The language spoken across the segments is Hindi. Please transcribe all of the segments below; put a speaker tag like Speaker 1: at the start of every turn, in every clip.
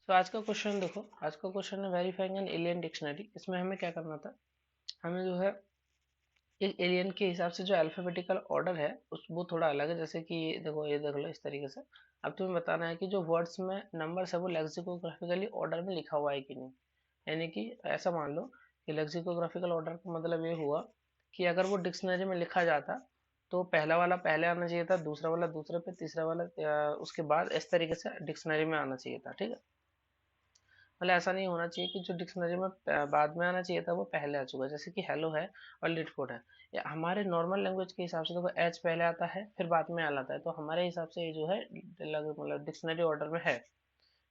Speaker 1: तो आज का क्वेश्चन देखो, आज का क्वेश्चन है वेरीफाइंग एन एलियन डिक्शनरी। इसमें हमें क्या करना था, हमें जो है एक एलियन के हिसाब से जो अल्फाबेटिकल ऑर्डर है उस वो थोड़ा अलग है। जैसे कि ये देखो, ये देख लो इस तरीके से। अब तुम्हें बताना है कि जो वर्ड्स में नंबर्स है वो लेक्सिकोग्राफिकली ऑर्डर में लिखा हुआ है कि नहीं। यानी कि ऐसा मान लो कि लेक्सिकोग्राफिकल ऑर्डर का मतलब ये हुआ कि अगर वो डिक्शनरी में लिखा जाता तो पहला वाला पहले आना चाहिए था, दूसरा वाला दूसरे पे, तीसरा वाला उसके बाद, इस तरीके से डिक्शनरी में आना चाहिए था। ठीक है, मतलब ऐसा नहीं होना चाहिए कि जो डिक्शनरी में बाद में आना चाहिए था वो पहले आ चुका है। जैसे कि हेलो है और लिटकोड है, या हमारे नॉर्मल लैंग्वेज के हिसाब से देखो एच पहले आता है फिर बाद में एल आता है, तो हमारे हिसाब से ये जो है मतलब डिक्शनरी ऑर्डर में है।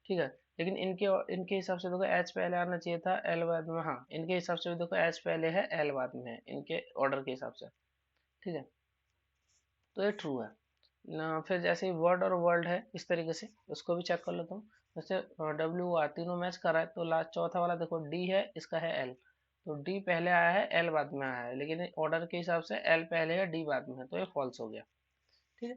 Speaker 1: ठीक है, लेकिन इनके इनके हिसाब से देखो एच पहले आना चाहिए था, एल बाद में। हाँ, इनके हिसाब से भी देखो एच पहले है, एल बाद में है, इनके ऑर्डर के हिसाब से। ठीक है, तो ये ट्रू है ना। फिर जैसे वर्ड और वर्ल्ड है इस तरीके से, उसको भी चेक कर लेता हूँ। जैसे डब्ल्यू आर तीनों मैच कर रहा है, तो लास्ट चौथा वाला देखो डी है, इसका है एल, तो डी पहले आया है, एल बाद में आया है, लेकिन ऑर्डर के हिसाब से एल पहले है, डी बाद में है, तो ये फॉल्स हो गया। ठीक है,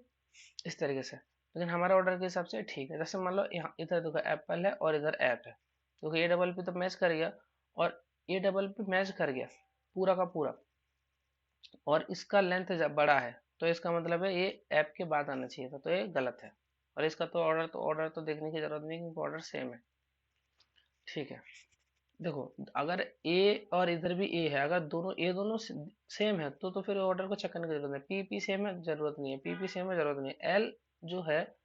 Speaker 1: इस तरीके से। लेकिन हमारे ऑर्डर के हिसाब से ठीक है। जैसे मान लो यहाँ इधर देखो एप्पल है और इधर ऐप है, तो ए डबल पी तो मैच कर गया, और ए डबल पी मैच कर गया पूरा का पूरा, और इसका लेंथ जब बड़ा है तो इसका मतलब है ये ऐप के बाद आना चाहिए था, तो ये गलत है। और इसका तो ऑर्डर तो देखने की जरूरत नहीं क्योंकि ऑर्डर सेम है। ठीक है, देखो अगर ए और इधर भी ए है, अगर दोनों सेम है तो फिर ऑर्डर को चेक करने की जरूरत है। पी पी सेम है, जरूरत नहीं है। पी पी सेम है, जरूरत नहीं है। एल जो है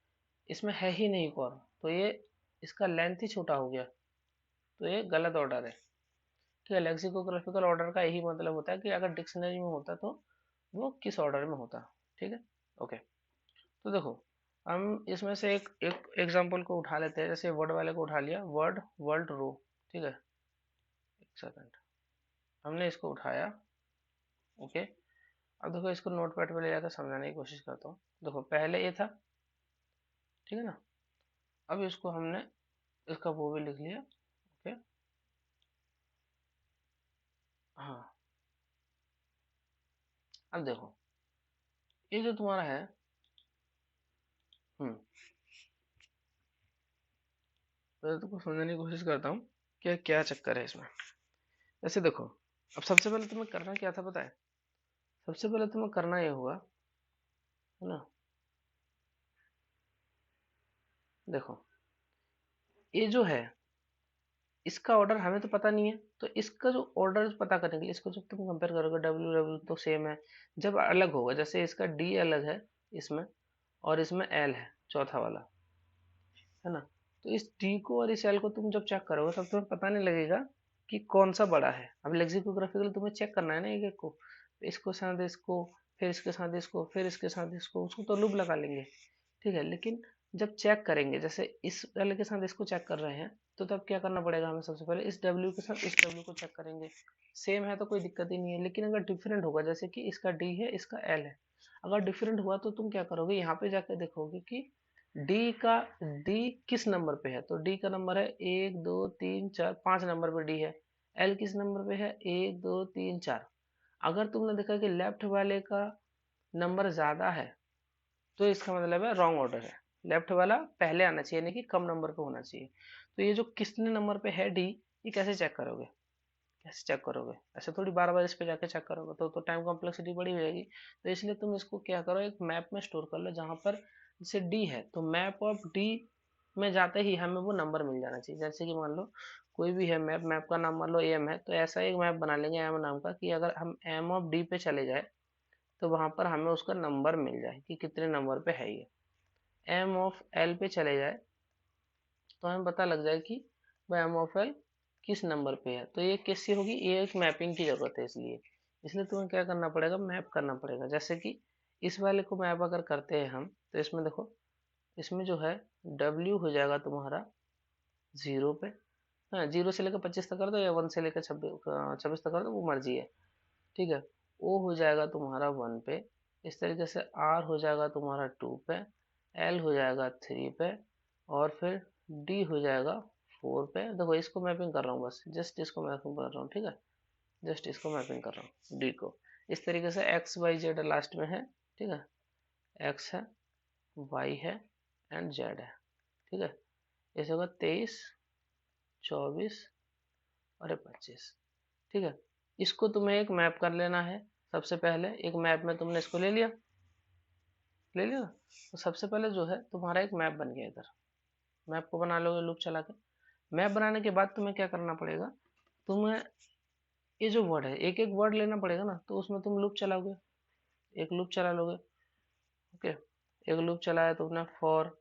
Speaker 1: इसमें है ही नहीं कौन, तो ये इसका लेंथ ही छोटा हो गया, तो ये गलत ऑर्डर है। ठीक है, लेक्सिकोग्राफिकल ऑर्डर का यही मतलब होता है कि अगर डिक्शनरी में होता तो वो किस ऑर्डर में होता। ठीक है, ओके। तो देखो, हम इसमें से एक एक एग्जांपल को उठा लेते हैं। जैसे वर्ड वाले को उठा लिया, वर्ड वर्ल्ड रो। ठीक है, एक सेकंड, हमने इसको उठाया। ओके, अब देखो इसको नोटपैड पे ले जाकर समझाने की कोशिश करता हूँ। देखो पहले ये था, ठीक है ना। अब इसको हमने इसका वो भी लिख लिया। ओके, हाँ। अब देखो ये जो तुम्हारा है, तो तुमको समझाने की कोशिश करता हूँ कि क्या चक्कर है इसमें। जैसे देखो, अब सबसे पहले तुम्हें करना क्या था पता है। सबसे पहले तुम्हें करना ये होगा, है ना। देखो ये जो है इसका ऑर्डर हमें तो पता नहीं है, तो इसका जो ऑर्डर पता करने के लिए इसको जब तुम कंपेयर करोगे, डब्ल्यू डब्ल्यू तो सेम है। जब अलग होगा, जैसे इसका डी अलग है इसमें, और इसमें एल है चौथा वाला, है ना। तो इस डी को और इस एल को तुम जब चेक करोगे तब तुम्हें पता नहीं लगेगा कि कौन सा बड़ा है। अब लेक्सिकोग्राफिकली तुम्हें चेक करना है ना एक एक को, इसको साथ इसको, फिर इसके साथ इसको, फिर इसके साथ इसको, उसको तो लूप लगा लेंगे। ठीक है, लेकिन जब चेक करेंगे, जैसे इस एल के साथ इसको चेक कर रहे हैं, तो तब क्या करना पड़ेगा हमें। सबसे पहले इस डब्ल्यू के साथ इस डब्ल्यू को चेक करेंगे। सेम है तो कोई दिक्कत ही नहीं है, लेकिन अगर डिफरेंट होगा, जैसे कि इसका डी है इसका एल है, अगर डिफरेंट हुआ तो तुम क्या करोगे, यहाँ पे जाकर देखोगे कि डी का डी किस नंबर पे है। तो डी का नंबर है 1 2 3 4, 5 नंबर पे डी है। एल किस नंबर पे है, 1 2 3 4। अगर तुमने देखा कि लेफ्ट वाले का नंबर ज्यादा है, तो इसका मतलब है रॉन्ग ऑर्डर है। लेफ्ट वाला पहले आना चाहिए, यानी कि कम नंबर पे होना चाहिए। तो ये जो किसने नंबर पे है डी, ये कैसे चेक करोगे, कैसे चेक करोगे। ऐसे थोड़ी बार बार इस पे जाके चेक करोगे तो टाइम कॉम्प्लेक्सिटी बड़ी हो जाएगी। तो इसलिए तुम इसको क्या करो, एक मैप में स्टोर कर लो, जहाँ पर जैसे डी है तो मैप ऑफ डी में जाते ही हमें वो नंबर मिल जाना चाहिए। जैसे कि मान लो कोई भी है मैप, मैप का नाम मान लो एम है, तो ऐसा एक मैप बना लेंगे एम नाम का, कि अगर हम एम ऑफ डी पे चले जाए तो वहां पर हमें उसका नंबर मिल जाए कि कितने नंबर पे है ये। एम ऑफ एल पे चले जाए तो हमें पता लग जाए कि भाई एम ऑफ एल किस नंबर पे है। तो ये कैसी होगी, ये एक मैपिंग की जरूरत है। इसलिए इसलिए तुम्हें क्या करना पड़ेगा, मैप करना पड़ेगा। जैसे कि इस वाले को मैप अगर करते हैं हम, तो इसमें देखो, इसमें जो है डब्ल्यू हो जाएगा तुम्हारा 0 पे। हाँ, 0 से लेकर 25 तक कर दो, या 1 से लेकर 26 तक कर दो, वो मर्जी है। ठीक है, ओ हो जाएगा तुम्हारा 1 पे। इस तरीके से आर हो जाएगा तुम्हारा 2 पे, एल हो जाएगा 3 पे, और फिर डी हो जाएगा 4 पे। देखो इसको मैपिंग कर रहा हूँ, बस जस्ट इसको मैपिंग कर रहा हूँ। ठीक है, जस्ट इसको मैपिंग कर रहा हूँ डी को। इस तरीके से एक्स वाई जेड लास्ट में है। ठीक है, एक्स है, वाई है, एंड जेड है। ठीक है, ऐसे होगा 23, 24 और ये 25। ठीक है, इसको तुम्हें एक मैप कर लेना है। सबसे पहले एक मैप में तुमने इसको ले लिया। तो सबसे पहले जो है तुम्हारा एक मैप बन गया। इधर मैप को बना लोगे लूप चला के। मैप बनाने के बाद तुम्हें क्या करना पड़ेगा, तुम्हें ये जो वर्ड है एक एक वर्ड लेना पड़ेगा ना, तो उसमें तुम लूप चलाओगे, एक लूप चला लोगे। ओके, एक लूप चलाया तुमने for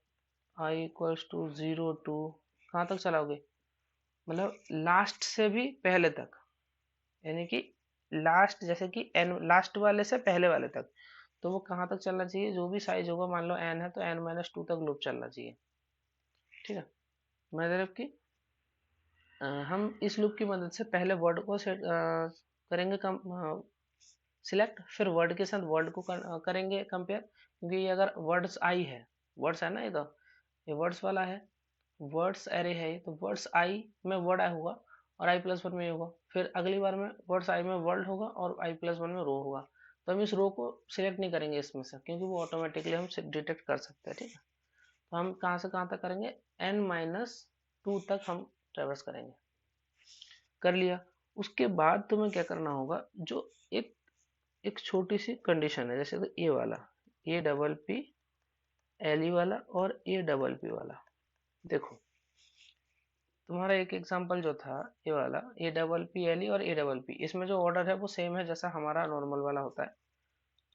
Speaker 1: I equals to 0 to, कहाँ तक चलाओगे, मतलब लास्ट से भी पहले तक, यानी कि लास्ट, जैसे कि एन लास्ट वाले से पहले वाले तक। तो वो कहाँ तक चलना चाहिए, जो भी साइज होगा, मान लो एन है तो n-2 तक लूप चलना चाहिए। ठीक है, मतलब कि हम इस लूप की मदद से पहले वर्ड को सेट करेंगे सिलेक्ट, फिर वर्ड के साथ वर्ड को करेंगे कंपेयर, क्योंकि ये अगर वर्ड्स आई है, वर्ड्स है ना, ये वर्ड्स वाला है, वर्ड्स एरे है, तो वर्ड्स आई में वर्ड आई होगा और i+1 में होगा। फिर अगली बार में वर्ड्स आई में वर्ड होगा और i+1 में रो होगा। तो हम इस रो को सिलेक्ट नहीं करेंगे इसमें से, क्योंकि वो ऑटोमेटिकली हम डिटेक्ट कर सकते हैं। ठीक है, तो हम कहाँ से कहाँ तक करेंगे, n-2 तक हम ट्रेवर्स करेंगे। कर लिया, उसके बाद तुम्हें क्या करना होगा, जो एक एक छोटी सी कंडीशन है, जैसे तो ये वाला, ये डबल पी एल ई वाला और ये डबल पी वाला। देखो तुम्हारा एक एग्जांपल जो था ये वाला, ये डबल पी एल ई और ए डबल पी, इसमें जो ऑर्डर है वो सेम है जैसा हमारा नॉर्मल वाला होता है।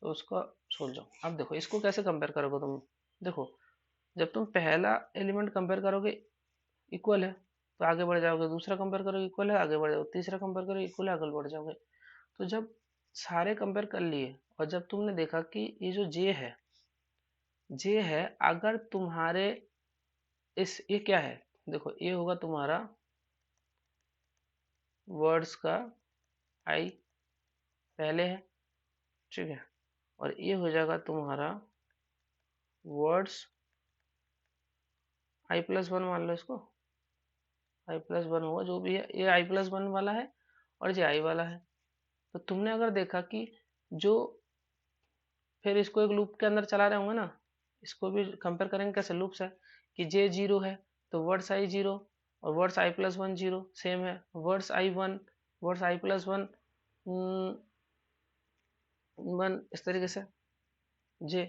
Speaker 1: तो उसको छोड़ जाओ। अब देखो इसको कैसे कंपेयर करोगे तुम। देखो जब तुम पहला एलिमेंट कंपेयर करोगे इक्वल है तो आगे बढ़ जाओगे, दूसरा कंपेयर करोगे इक्वल है आगे बढ़ जाओगे, तीसरा कंपेयर करोगे इक्वल है आगे बढ़ जाओगे। तो जब सारे कंपेयर कर लिए और जब तुमने देखा कि ये जो जे है अगर तुम्हारे इस, ये क्या है, देखो ये होगा तुम्हारा वर्ड्स का आई पहले है। ठीक है, और ये हो जाएगा तुम्हारा वर्ड्स i+1, मान लो इसको i+1 होगा, जो भी है ये i+1 वाला है और ये आई वाला है। तो तुमने अगर देखा कि जो, फिर इसको एक लूप के अंदर चला रहे होंगे ना, इसको भी कंपेयर करेंगे कैसे, लूप से, कि जे 0 है तो वर्ड्स आई 0 और वर्ड्स i+1 0 सेम है, वर्ड्स i 1, वर्ड्स i+1 1, इस तरीके से जे,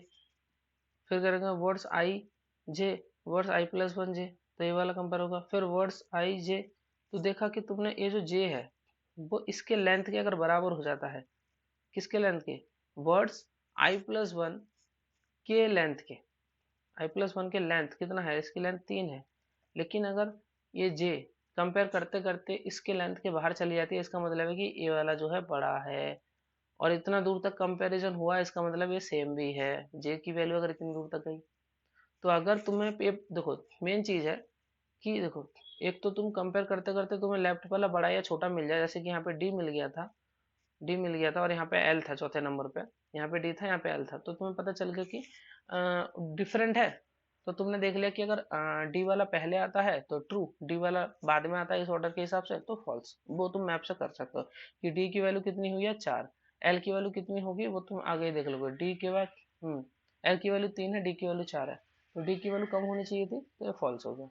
Speaker 1: फिर करेंगे words I J, words i+1 जे, तो ये वाला कंपेयर होगा। फिर वर्ड्स आई जे, तो देखा कि तुमने ये जो जे है वो इसके लेंथ के अगर बराबर हो जाता है, किसके लेंथ के, वर्ड्स i+1 के लेंथ के, i+1 के लेंथ कितना है, इसकी लेंथ 3 है, लेकिन अगर ये जे कंपेयर करते करते इसके लेंथ के बाहर चली जाती है, इसका मतलब है कि ये वाला जो है बड़ा है, और इतना दूर तक कंपैरिजन हुआ है, इसका मतलब ये सेम भी है, जे की वैल्यू अगर इतनी दूर तक गई। तो अगर तुम्हें देखो मेन चीज है कि देखो, एक तो तुम कंपेयर करते करते तुम्हें लेफ्ट वाला बड़ा या छोटा मिल जाए, जैसे कि यहाँ पे डी मिल गया था और यहाँ पे एल था चौथे नंबर पे, यहाँ पे डी था यहाँ पे एल था, तो तुम्हें पता चल गया कि डिफरेंट है। तो तुमने देख लिया कि अगर डी वाला पहले आता है तो ट्रू, डी वाला बाद में आता है इस ऑर्डर के हिसाब से तो फॉल्स। वो तुम मैप से कर सकते हो कि डी की वैल्यू कितनी हुई है 4, एल की वैल्यू कितनी होगी वो तुम आगे ही देख लोगे। डी के बाद एल की वैल्यू 3 है, डी की वैल्यू 4 है, तो डी की वैल्यू कम होनी चाहिए थी तो ये फॉल्स हो गया।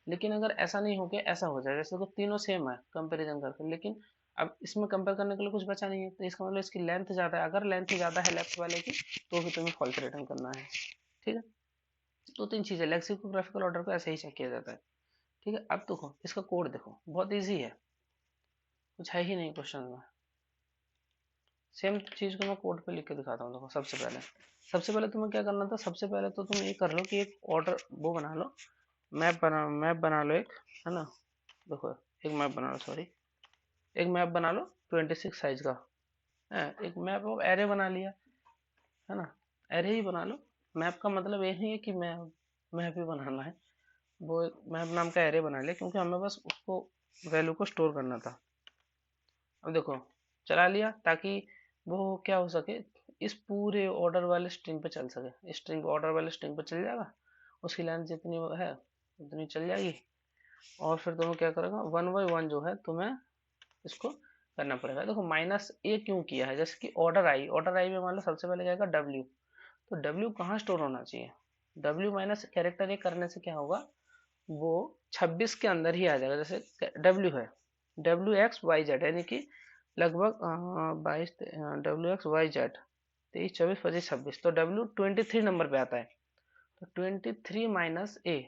Speaker 1: लेकिन अगर ऐसा नहीं हो गया, ऐसा हो जाए जैसे तो तीनों सेम है कंपेरिजन करके, लेकिन अब इसमें कंपेयर करने के लिए कुछ बचा नहीं है, तो इसका मतलब इसकी लेंथ ज़्यादा है, अगर लेंथ ज़्यादा है लेफ्ट वाले की तो भी तुम्हें फॉल्स रिटर्न करना है। ठीक है, तो तीन चीज़ें लेक्सिकोग्राफिकल ऑर्डर को ऐसे ही चेक किया जाता है। ठीक है, अब देखो इसका कोड देखो, बहुत ईजी है, कुछ है ही नहीं क्वेश्चन में। सेम चीज़ को मैं कोड पे लिख के दिखाता हूँ। देखो सबसे पहले तुम्हें क्या करना था, सबसे पहले तो तुम ये कर लो कि एक ऑर्डर वो बना लो, मैप बना लो एक, है ना। देखो एक मैप बना लो, सॉरी एक मैप बना लो 26 साइज का है, एक मैप ऑफ एरे बना लिया, है ना। एरे ही बना लो, मैप का मतलब ये नहीं है कि मैप ही बनाना है, वो एक मैप नाम का एरे बना लिया क्योंकि हमें बस उसको वैल्यू को स्टोर करना था। अब देखो चला लिया ताकि वो क्या हो सके, इस पूरे ऑर्डर वाले स्ट्रिंग पे चल सके, स्ट्रिंग ऑर्डर वाले स्ट्रिंग पे चल जाएगा, उसकी लेंथ जितनी है उतनी चल जाएगी। और फिर तुम्हें क्या करेगा, 1 बाई 1 जो है तुम्हें इसको करना पड़ेगा। देखो माइनस ए क्यों किया है, जैसे कि ऑर्डर आई में मान लो सबसे पहले क्या डब्ल्यू, तो डब्ल्यू कहाँ स्टोर होना चाहिए, डब्ल्यू माइनस कैरेक्टर ए करने से क्या होगा, वो 26 के अंदर ही आ जाएगा। जैसे डब्ल्यू है, डब्ल्यू एक्स वाई जेड, यानी कि लगभग 22, डब्ल्यू एक्स वाई जेड 23 24 25 26, तो डब्ल्यू 23 नंबर पे आता है। तो 23 माइनस ए,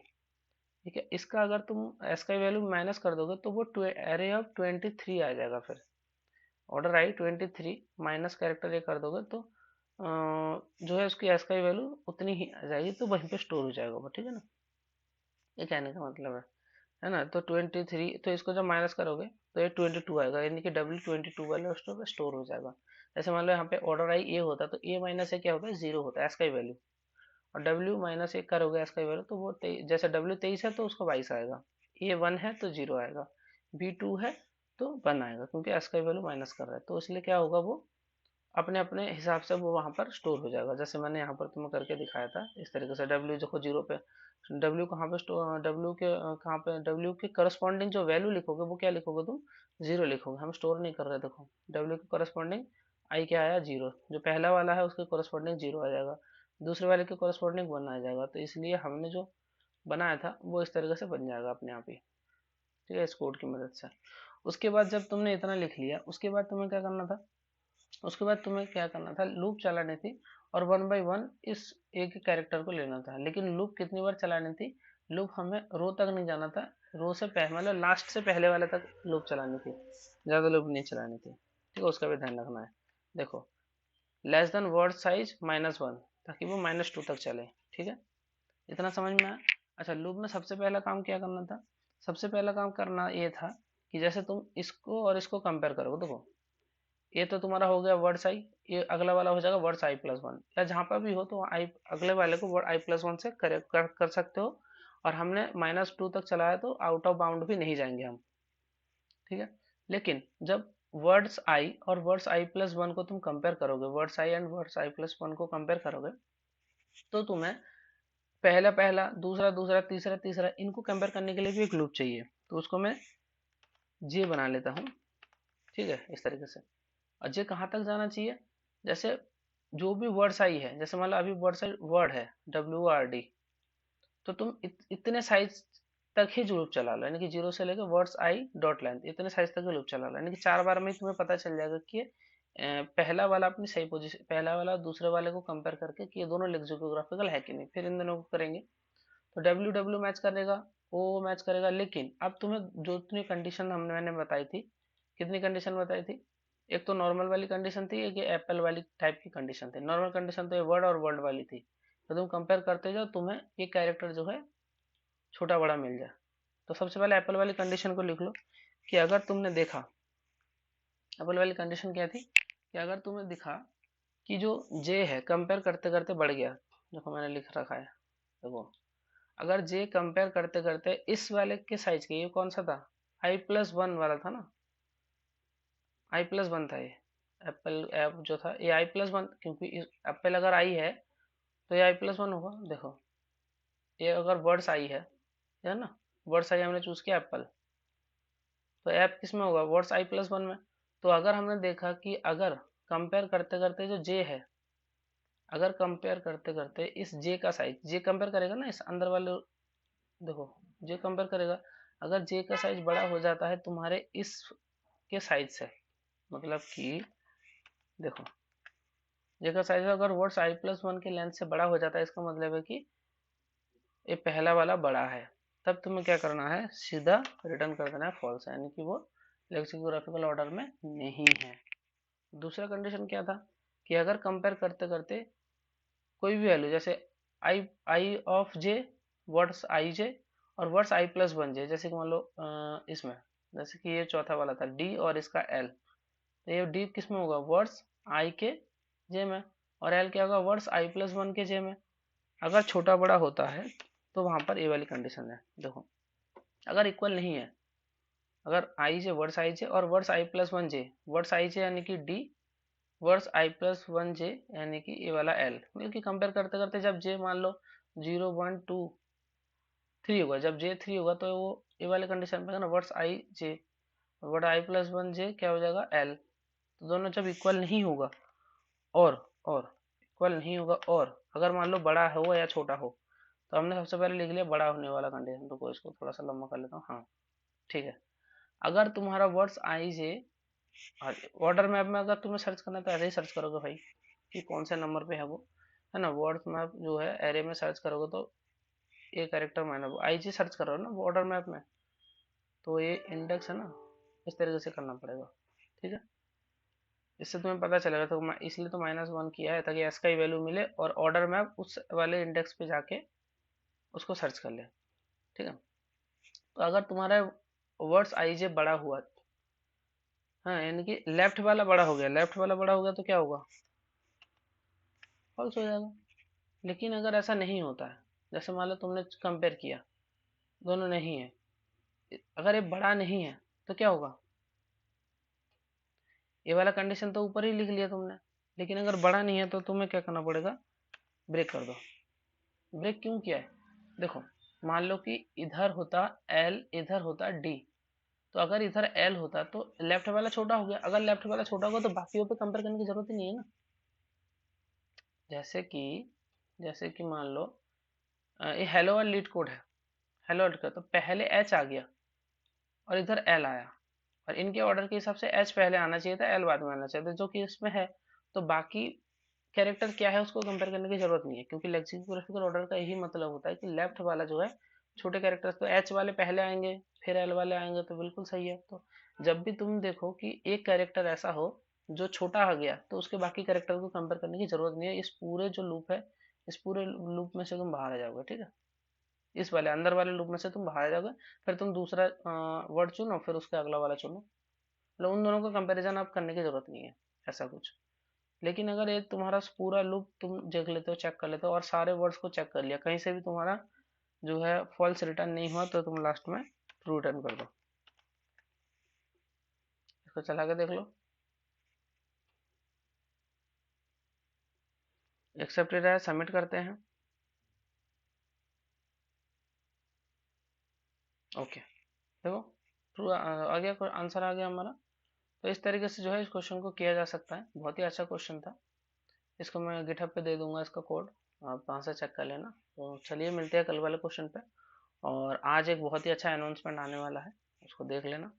Speaker 1: ठीक है, इसका अगर तुम एस का वैल्यू माइनस कर दोगे तो वो एरे ऑफ 23 आ जाएगा। फिर ऑर्डर आई 23 माइनस कैरेक्टर ए कर दोगे तो जो है उसकी एस का वैल्यू उतनी ही आ जाएगी, तो वहीं पे स्टोर हो जाएगा वो, ठीक है ना। ये कहने का मतलब है ना। तो 23, तो इसको जब माइनस करोगे तो ये 22 आएगा, यानी कि डब्ल्यू 22 वाले उसमें स्टोर हो जाएगा। जैसे मान लो यहाँ पे ऑर्डर आई ए होता तो ए माइनस ए क्या होता है, 0 होता है एस का वैल्यू। और डब्ल्यू माइनस ए करोगे एस का वैल्यू तो वो जैसे डब्ल्यू 23 है तो उसका 22 आएगा, ए 1 है तो 0 आएगा, बी 2 है तो 1 आएगा, क्योंकि एस का वैल्यू माइनस कर रहा है। तो इसलिए क्या होगा, वो अपने अपने हिसाब से वो वहां पर स्टोर हो जाएगा। जैसे मैंने यहाँ पर तुम्हें करके दिखाया था इस तरीके से। डब्ल्यू देखो 0 पे, डब्ल्यू कहाँ पे स्टोर, डब्ल्यू के कहाँ पे, डब्ल्यू के करस्पॉन्डिंग जो वैल्यू लिखोगे वो क्या लिखोगे तुम, 0 लिखोगे। हम स्टोर नहीं कर रहे, देखो डब्ल्यू के करस्पॉन्डिंग आई क्या आया, 0। जो पहला वाला है उसके करस्पॉन्डिंग 0 आ जाएगा, दूसरे वाले के करस्पॉन्डिंग 1 आ जाएगा। तो इसलिए हमने जो बनाया था वो इस तरीके से बन जाएगा अपने आप ही, ठीक है, इस कोड की मदद से। उसके बाद जब तुमने इतना लिख लिया, उसके बाद तुम्हें क्या करना था, उसके बाद तुम्हें क्या करना था, लूप चलानी थी और 1 बाई 1 इस एक कैरेक्टर को लेना था। लेकिन लूप कितनी बार चलानी थी, लूप हमें रो तक नहीं जाना था, रो से पहले मतलब लास्ट से पहले वाले तक लूप चलानी थी, ज़्यादा लूप नहीं चलानी थी, ठीक है। उसका भी ध्यान रखना है। देखो लेस देन वर्ड साइज -1, ताकि वो -2 तक चले, ठीक है। इतना समझ में आया। अच्छा, लूप में सबसे पहला काम क्या करना था, सबसे पहला काम करना ये था कि जैसे तुम इसको और इसको कंपेयर करोगे, देखो ये तो तुम्हारा हो गया वर्ड्स आई, ये अगला वाला हो जाएगा वर्ड्स i+1, या जहाँ पर भी हो तो आई अगले वाले को वर्ड i+1 से कर सकते हो। और हमने -2 तक चलाया तो आउट ऑफ बाउंड भी नहीं जाएंगे हम, ठीक है। लेकिन जब वर्ड्स आई और वर्ड्स i+1 को तुम कंपेयर करोगे, words I and words i+1 को कंपेयर करोगे, तो तुम्हें पहला पहला, दूसरा दूसरा, तीसरा तीसरा, इनको कंपेयर करने के लिए भी एक लूप चाहिए। तो उसको मैं जे बना लेता हूँ, ठीक है, इस तरीके से। और जे कहाँ तक जाना चाहिए, जैसे जो भी वर्ड आई है, जैसे मान लो अभी वर्ड साइज वर्ड है WRD, तो तुम इतने साइज तक ही लूप चला लो, यानी कि 0 से लेकर वर्ड्स आई डॉट लेंथ इतने साइज तक लूप चला लो, यानी कि 4 बार में ही तुम्हें पता चल जाएगा कि पहला वाला अपनी सही पोजीशन, पहला वाला दूसरे वाले को कंपेयर करके कि ये दोनों लेक्सिकोग्राफिकल है कि नहीं, फिर इन दोनों को करेंगे तो डब्ल्यू डब्ल्यू मैच करेगा, ओ मैच करेगा। लेकिन अब तुम्हें जो इतनी कंडीशन मैंने बताई थी, कितनी कंडीशन बताई थी, एक तो नॉर्मल वाली कंडीशन थी, एक ये एप्पल वाली टाइप की कंडीशन थी। नॉर्मल कंडीशन तो ये वर्ड और वर्ड वाली थी, तो तुम कंपेयर करते जाओ, तुम्हें ये कैरेक्टर जो है छोटा बड़ा मिल जाए। तो सबसे पहले एप्पल वाली कंडीशन को लिख लो कि अगर तुमने देखा, एप्पल वाली कंडीशन क्या थी कि अगर तुम्हें दिखा कि जो जे है कंपेयर करते करते बढ़ गया, देखो मैंने लिख रखा है, देखो अगर जे कंपेयर करते करते इस वाले के साइज के, ये कौन सा था, i+1 वाला था ना, i+1 था ये, एप्पल ऐप जो था ये i+1, क्योंकि एप्पल अगर आई है तो ये i+1 होगा। देखो ये अगर वर्ड्स आई है ना, वर्ड्स आई हमने चूज किया एप्पल, तो ऐप किस में होगा, वर्ड्स i+1 में। तो अगर हमने देखा कि अगर कंपेयर करते करते जो जे है, अगर कंपेयर करते करते इस जे का साइज, जे कंपेयर करेगा ना इस अंदर वाले, देखो जे कंपेयर करेगा, अगर जे का साइज बड़ा हो जाता है तुम्हारे इस के साइज से, मतलब कि देखो जे का साइज अगर वर्ड्स i+1 के लेंथ से बड़ा हो जाता है, इसका मतलब है कि ये पहला वाला बड़ा है। तब तुम्हें क्या करना है, सीधा रिटर्न कर देना है फॉल्स, यानी कि वो लेक्सिकोग्राफिकल ऑर्डर में नहीं है। दूसरा कंडीशन क्या था कि अगर कंपेयर करते करते कोई भी वैल्यू, जैसे आई आई ऑफ जे, वर्ड्स आई जे और वर्ड्स i+1 जे, जैसे कि मान लो इसमें, जैसे कि ये चौथा वाला था डी और इसका एल, तो ये डी किस में होगा, वर्ड्स आई के जे में, और एल क्या होगा, वर्ड्स i+1 के जे में। अगर छोटा बड़ा होता है तो वहां पर ये वाली कंडीशन है, देखो अगर इक्वल नहीं है, अगर आई जे वर्ड्स आई जे और words i+1 J, words I जे यानी कि डी, वर्ड्स i+1 जे यानी कि ये वाला एल, मतलब कि कंपेयर करते करते जब जे मान लो 0 1 2 3 होगा, जब जे 3 होगा तो वो ये वाले कंडीशन पे ना, words I J, word i+1 जे क्या हो जाएगा एल। तो दोनों जब इक्वल नहीं होगा और इक्वल नहीं होगा, और अगर मान लो बड़ा हो या छोटा हो, तो हमने सबसे पहले लिख लिया बड़ा होने वाला कंडीशन। तो इसको थोड़ा सा लंबा कर लेता हूँ। हाँ ठीक है। अगर तुम्हारा words I J order map में अगर तुम्हें सर्च करना है तो ऐसे ही सर्च करोगे भाई कि कौन से नंबर पे है वो, है ना। वर्ड्स मैप जो है एरे में सर्च करोगे तो ये कैरेक्टर मैंने वो आई जी सर्च कर रहा हो ना बॉर्डर मैप में, तो ये इंडेक्स है ना, इस तरीके से करना पड़ेगा। ठीक है, इससे तुम्हें पता चलेगा। तो इसलिए तो -1 किया है ताकि एस का ही वैल्यू मिले और ऑर्डर मैप उस वाले इंडेक्स पे जाके उसको सर्च कर ले। ठीक है, तो अगर तुम्हारा वर्ड्स आई जे बड़ा हुआ, हाँ यानी कि लेफ्ट वाला बड़ा हो गया, लेफ्ट वाला बड़ा हो गया तो क्या होगा, फॉल्स हो जाएगा। लेकिन अगर ऐसा नहीं होता है, जैसे मान लो तुमने कंपेयर किया, दोनों नहीं है, अगर ये बड़ा नहीं है तो क्या होगा, ये वाला कंडीशन तो ऊपर ही लिख लिया तुमने। लेकिन अगर बड़ा नहीं है तो तुम्हें क्या करना पड़ेगा, ब्रेक कर दो। ब्रेक क्यों किया है, देखो मान लो कि इधर होता एल, इधर होता डी, तो अगर इधर एल होता तो लेफ्ट वाला छोटा हो गया, अगर लेफ्ट वाला छोटा होगा तो बाकियों पे कंपेयर करने की जरूरत ही नहीं है ना। जैसे कि मान लो ये हेलो और लीड कोड है, हेलो वर्ड का, तो पहले एच आ गया और इधर एल आया, और इनके ऑर्डर के हिसाब से एच पहले आना चाहिए था, एल बाद में आना चाहिए था, जो कि इसमें है। तो बाकी कैरेक्टर क्या है उसको कंपेयर करने की जरूरत नहीं है, क्योंकि लेक्सिकोग्राफिकल ऑर्डर का यही मतलब होता है कि लेफ्ट वाला जो है छोटे कैरेक्टर्स, तो एच वाले पहले आएंगे फिर एल वाले आएंगे, तो बिल्कुल सही है। तो जब भी तुम देखो कि एक कैरेक्टर ऐसा हो जो छोटा आ गया, तो उसके बाकी कैरेक्टर को कंपेयर करने की जरूरत नहीं है। इस पूरे जो लूप है, इस पूरे लूप में से तुम बाहर आ जाओगे। ठीक है, इस वाले अंदर वाले लूप में से तुम बाहर आ जाओगे, फिर तुम दूसरा वर्ड चुनो, फिर उसके अगला वाला चुनो। मतलब उन दोनों का कंपैरिजन आप करने की जरूरत नहीं है, ऐसा कुछ। लेकिन अगर ये तुम्हारा पूरा लूप तुम देख लेते हो, चेक कर लेते हो और सारे वर्ड्स को चेक कर लिया, कहीं से भी तुम्हारा जो है फॉल्स रिटर्न नहीं हुआ, तो तुम लास्ट में ट्रू रिटर्न कर दो। इसको चला के देख लो, एक्सेप्टेड है, सबमिट करते हैं। ओके, देखो ट्रू आ गया, आंसर आ गया हमारा। तो इस तरीके से जो है इस क्वेश्चन को किया जा सकता है, बहुत ही अच्छा क्वेश्चन था। इसको मैं गिटहब पे दे दूंगा इसका कोड, आप वहाँ से चेक कर लेना। तो चलिए मिलते हैं कल वाले क्वेश्चन पे, और आज एक बहुत ही अच्छा अनाउंसमेंट आने वाला है, उसको देख लेना।